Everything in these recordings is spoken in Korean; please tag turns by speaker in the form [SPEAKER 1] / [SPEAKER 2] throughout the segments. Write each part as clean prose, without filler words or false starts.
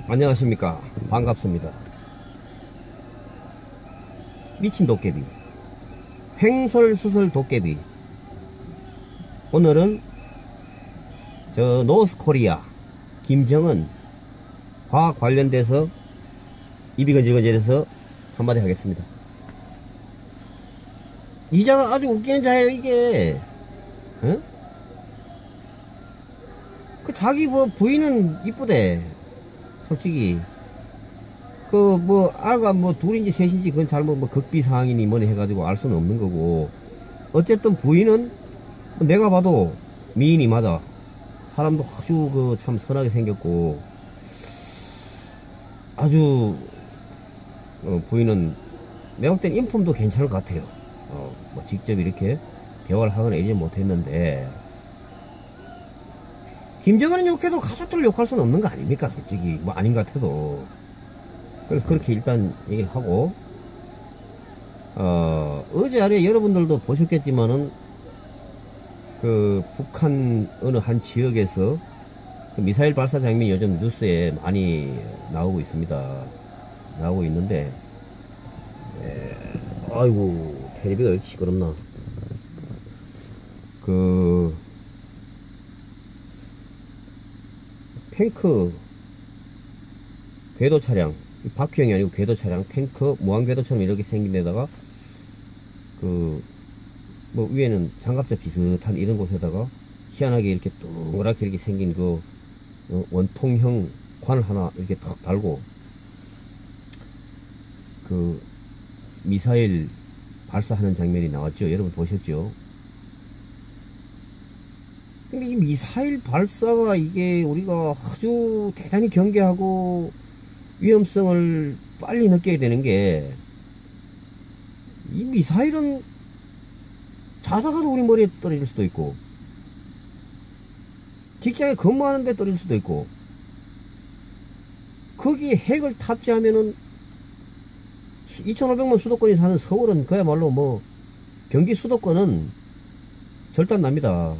[SPEAKER 1] 안녕하십니까. 반갑습니다. 미친 도깨비, 횡설수설 도깨비. 오늘은 저 노스코리아 김정은 과학 관련돼서 입이 건질건질해서 한마디 하겠습니다. 이자가 아주 웃기는 자예요 이게. 응? 그 자기 뭐 부인은 이쁘대 솔직히. 그 뭐 아가 뭐 둘인지 셋인지 그건 잘못 뭐 극비사항이니 뭐니 해가지고 알 수는 없는 거고, 어쨌든 부인은 내가 봐도 미인이 맞아. 사람도 아주 그 참 선하게 생겼고 아주 부인은 내가 볼 땐 인품도 괜찮을 것 같아요. 뭐 직접 이렇게 대화를 하거나 이러지 못했는데, 김정은은 욕해도 가족들을 욕할 수는 없는 거 아닙니까 솔직히. 뭐 아닌 것 같아도. 그래서 그렇게 일단 얘기를 하고, 어제 아래 여러분들도 보셨겠지만은 그 북한 어느 한 지역에서 그 미사일 발사 장면이 요즘 뉴스에 많이 나오고 있습니다. 나오고 있는데, 아이고 테레비가 왜 이렇게 시끄럽나. 그 탱크 궤도 차량, 바퀴형이 아니고 궤도 차량, 탱크 무한 궤도처럼 이렇게 생긴 데다가 그 뭐 위에는 장갑차 비슷한 이런 곳에다가 희한하게 이렇게 동그랗게 이렇게 생긴 그 원통형 관을 하나 이렇게 턱 달고 그 미사일 발사하는 장면이 나왔죠. 여러분 보셨죠? 근데 이 미사일 발사가 이게 우리가 아주 대단히 경계하고 위험성을 빨리 느껴야 되는 게, 이 미사일은 자다가도 우리 머리에 떨어질 수도 있고 직장에 근무하는데 떨어질 수도 있고, 거기에 핵을 탑재하면은 2500만 수도권이 사는 서울은 그야말로 뭐 경기 수도권은 절단 납니다.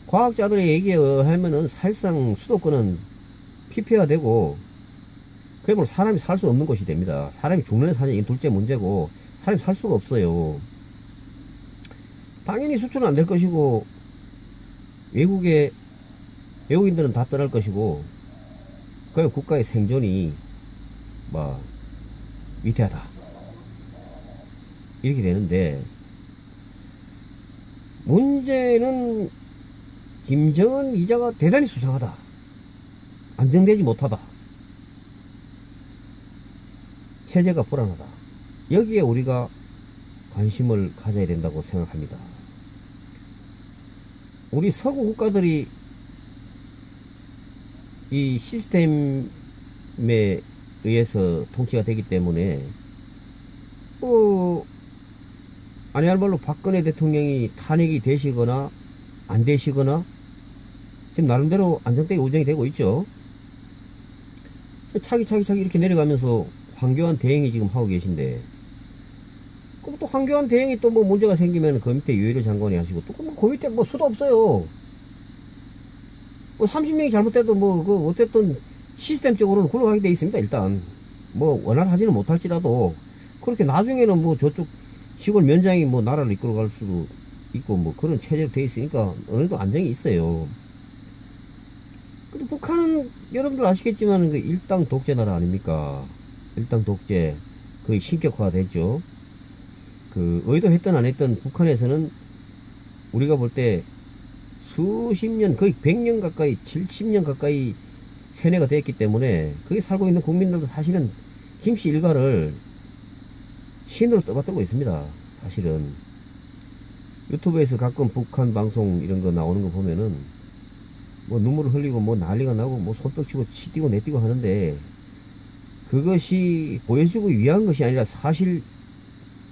[SPEAKER 1] 과학자들의 얘기에 의하면은 사실상 수도권은 피폐화되고 그야말로 사람이 살 수 없는 곳이 됩니다. 사람이 죽는 애 사는 게 둘째 문제고, 사람이 살 수가 없어요. 당연히 수출은 안 될 것이고 외국인들은 다 떠날 것이고, 그 국가의 생존이 뭐 위태하다 이렇게 되는데, 문제는 김정은 이자가 대단히 수상하다, 안정되지 못하다, 체제가 불안하다. 여기에 우리가 관심을 가져야 된다고 생각합니다. 우리 서구 국가들이 이 시스템에 의해서 통치가 되기 때문에 아니할 말로 박근혜 대통령이 탄핵이 되시거나 안 되시거나 지금 나름대로 안정되게 운영이 되고 있죠. 차기차기 이렇게 내려가면서 황교안 대행이 지금 하고 계신데, 그럼 또 황교안 대행이 또 뭐 문제가 생기면 그 밑에 유해료 장관이 하시고, 또 그 밑에 뭐 수도 없어요. 뭐 30명이 잘못돼도 뭐 어쨌든 시스템적으로는 굴러가게 돼 있습니다. 일단 뭐 원활하지는 못할지라도 그렇게 나중에는 뭐 저쪽 시골 면장이 뭐 나라를 이끌어갈 수도 있고 뭐 그런 체제로 돼 있으니까 어느 정도 안정이 있어요. 근데 북한은 여러분들 아시겠지만 그 일당 독재 나라 아닙니까? 일당 독재 거의 신격화가 됐죠. 그 의도했든 안 했든 북한에서는 우리가 볼 때 수십 년, 거의 100년 가까이, 70년 가까이 세뇌가 됐기 때문에 거기 살고 있는 국민들도 사실은 김씨 일가를 신으로 떠받들고 있습니다. 사실은 유튜브에서 가끔 북한 방송 이런 거 나오는 거 보면은 뭐 눈물을 흘리고 뭐 난리가 나고 뭐 손뼉 치고 치뛰고 내뛰고 하는데, 그것이 보여주고 위한 것이 아니라 사실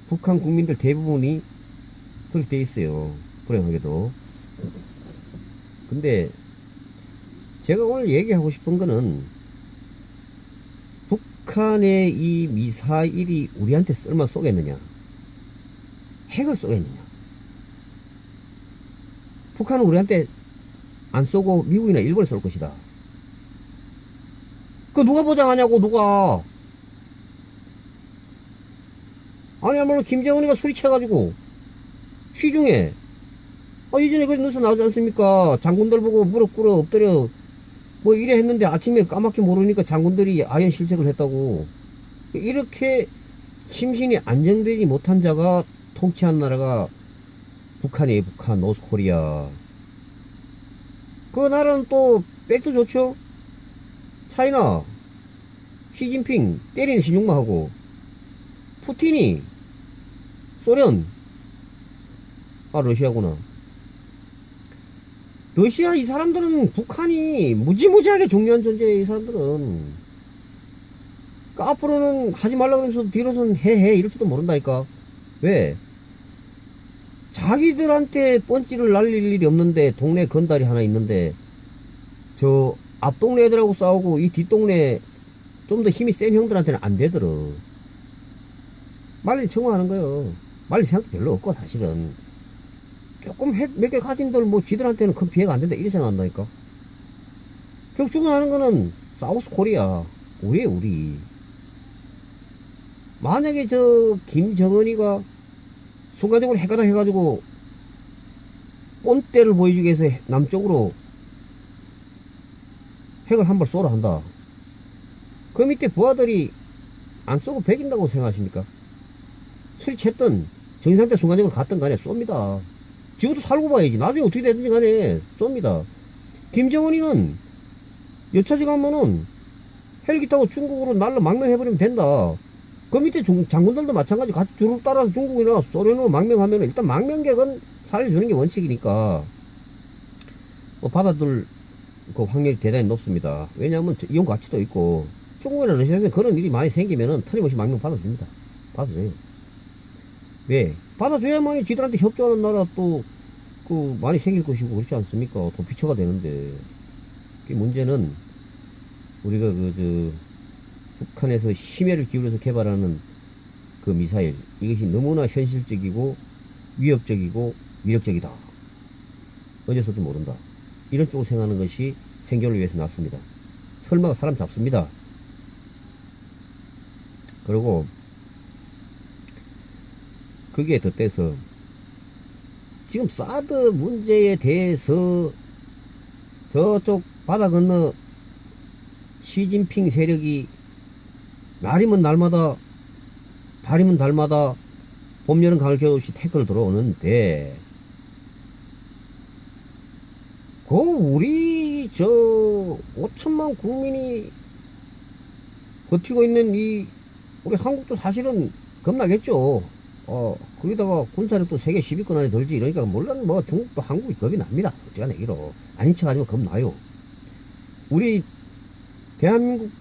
[SPEAKER 1] 북한 국민들 대부분이 그렇게 돼 있어요. 불행하게도. 근데 제가 오늘 얘기하고 싶은 거는, 북한의 이 미사일이 우리한테 쓸마 쏘겠느냐, 핵을 쏘겠느냐. 북한은 우리한테 안 쏘고 미국이나 일본에 쏠 것이다. 그 누가 보장하냐고, 누가. 아니야말로 김정은이가 술이 취해가지고 시중에 이전에 그런 뉴스 나오지 않습니까? 장군들 보고 무릎 꿇어 엎드려 뭐 이래 했는데 아침에 까맣게 모르니까 장군들이 아연 실색을 했다고. 이렇게 심신이 안정되지 못한 자가 통치한 나라가 북한이에요. 북한, 노스코리아. 그 나라는 또 백도 좋죠. 차이나 시진핑 때리는 신용만 하고, 푸틴이 소련, 러시아구나. 러시아, 이 사람들은 북한이 무지무지하게 중요한 존재예요. 이 사람들은. 그러니까 앞으로는 하지 말라 그러면서 뒤로선 해해 이럴지도 모른다니까. 왜? 자기들한테 뻔찌를 날릴 일이 없는데 동네 건달이 하나 있는데 저 앞동네 애들하고 싸우고 이 뒷동네 좀 더 힘이 센 형들한테는 안 되더러. 말리 청구하는 거요. 말리 생각도 별로 없고 사실은. 조금 몇 개 가진들 뭐 지들한테는 큰 피해가 안 된다 이렇게 생각한다니까. 결국 주문하는 거는 사우스 코리아. 우리에요, 우리. 만약에 저 김정은이가 순간적으로 해가다 해가지고 뻔때를 보여주기 위해서 남쪽으로 핵을 한 발 쏘라 한다. 그 밑에 부하들이 안 쏘고 배긴다고 생각하십니까? 술이 챘던 정상때 순간적으로 갔던 간에 쏩니다. 지금도 살고 봐야지. 나중에 어떻게 되든지 간에 쏩니다. 김정은이는 여차지 가면은 헬기 타고 중국으로 날라 망명해버리면 된다. 그 밑에 장군들도 마찬가지. 같이 주로 따라서 중국이나 소련으로 망명하면 일단 망명객은 살려주는 게 원칙이니까 받아들 그 확률이 대단히 높습니다. 왜냐하면 이용 가치도 있고 중국이나 러시아에서 그런 일이 많이 생기면은 틀림없이 망명 받아줍니다. 받아줘요. 왜? 받아줘야만이 지들한테 협조하는 나라 또 그 많이 생길 것이고 그렇지 않습니까? 더 비처가 되는데. 그 문제는 우리가 북한에서 심혈을 기울여서 개발하는 그 미사일, 이것이 너무나 현실적이고 위협적이고 위력적이다. 어디서도 모른다. 이런 쪽으로 생각하는 것이 생존을 위해서 났습니다. 설마가 사람 잡습니다. 그리고 거기에 덧대서 지금 사드 문제에 대해서 저쪽 바다 건너 시진핑 세력이 날이면 날마다 달이면 달마다 봄, 여름, 가을, 겨울 없이 태클을 들어오는데 우리 5천만 국민이 버티고 있는 우리 한국도 사실은 겁나겠죠. 거기다가 군사력도 세계 10위권 안에 들지. 이러니까 물론 뭐 중국도 한국이 겁이 납니다. 솔직한 얘기로. 아닌 척 아니면 겁나요. 우리 대한민국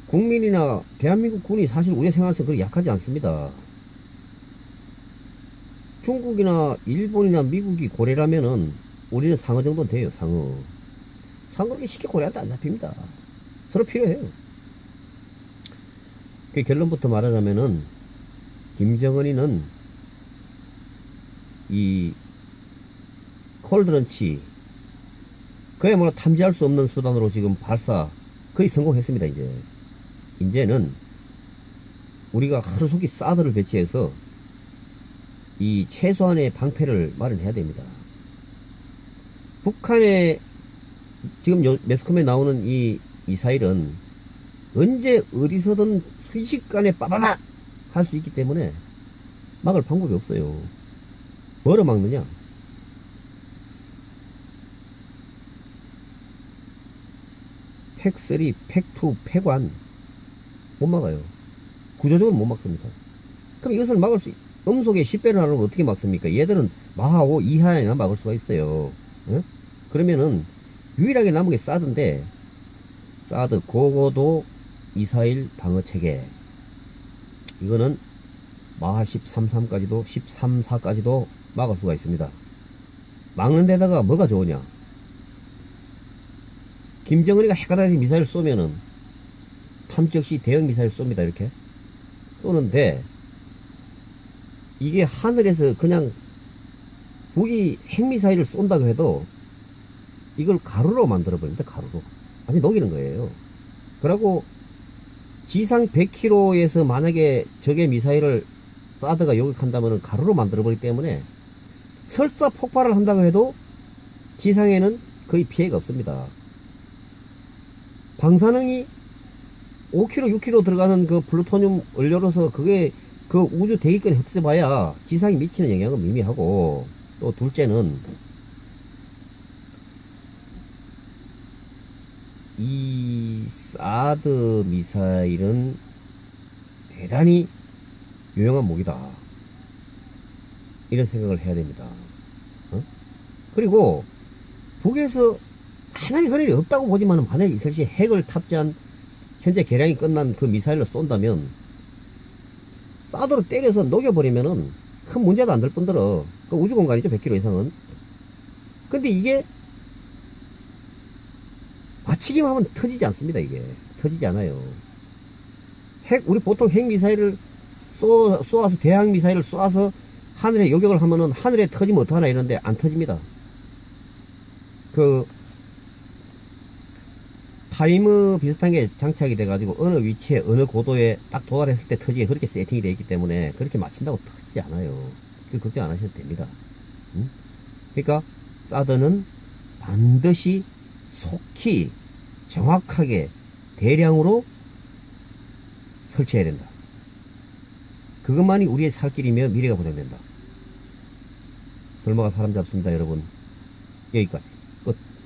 [SPEAKER 1] 국민이나 대한민국 군이 사실 우리 생활에서 그렇게 약하지 않습니다. 중국이나 일본이나 미국이 고래라면은 우리는 상어 정도는 돼요. 상어 그렇게 쉽게 고래한테 안 잡힙니다. 서로 필요해요. 그 결론부터 말하자면은 김정은이는 이 콜드런치 그야말로 탐지할 수 없는 수단으로 지금 발사 거의 성공했습니다. 이제는 우리가 하루속히 사드를 배치해서 이 최소한의 방패를 마련해야 됩니다. 북한의 지금 매스컴에 나오는 이 미사일은 언제 어디서든 순식간에 빠바바 할 수 있기 때문에 막을 방법이 없어요. 뭐로 막느냐? 팩3, 팩2, 팩1 못 막아요. 구조적으로 못 막습니다. 그럼 이것을 막을 수 음속에 10배를 하는 걸 어떻게 막습니까? 얘들은 마하5 이하에나 막을 수가 있어요. 응? 그러면은 유일하게 남은 게 사드인데 사드 고고도 미사일 방어 체계, 이거는 마하 13, 3까지도 13, 4까지도 막을 수가 있습니다. 막는 데다가 뭐가 좋으냐? 김정은이가 핵가다리 미사일 쏘면은 탐지역시 대형 미사일 쏩니다. 이렇게 쏘는데 이게 하늘에서 그냥 북이 핵미사일을 쏜다고 해도 이걸 가루로 만들어 버립니다. 가루로. 아니 녹이는 거예요. 그리고 지상 100km에서 만약에 적의 미사일을 사드가 요격한다면 가루로 만들어버리기 때문에 설사 폭발을 한다고 해도 지상에는 거의 피해가 없습니다. 방사능이 5km, 6km 들어가는 그 플루토늄 연료로서 그게 그 우주 대기권에 흩어져 봐야 지상에 미치는 영향은 미미하고, 또 둘째는 이 사드 미사일은 대단히 유용한 무기다, 이런 생각을 해야 됩니다. 그리고 북에서 만약에 그런 일이 없다고 보지만, 만약에 있을 시 핵을 탑재한 현재 개량이 끝난 그 미사일로 쏜다면 사드로 때려서 녹여버리면은 큰 문제도 안 될 뿐더러, 그 우주공간이죠, 100km 이상은. 근데 이게 맞히기만 하면 터지지 않습니다. 이게 터지지 않아요. 우리 보통 핵미사일을 쏘아서, 대항미사일을 쏘아서 하늘에 요격을 하면은 하늘에 터지면 어떡하나 이러는데 안 터집니다. 그 타이머 비슷한 게 장착이 돼가지고 어느 위치에 어느 고도에 딱 도달했을 때 터지게 그렇게 세팅이 되어 있기 때문에 그렇게 맞춘다고 터지지 않아요. 그 걱정 안 하셔도 됩니다. 그러니까 사드는 반드시 속히 정확하게 대량으로 설치해야 된다. 그것만이 우리의 살 길이며 미래가 보장된다. 설마가 사람 잡습니다, 여러분. 여기까지.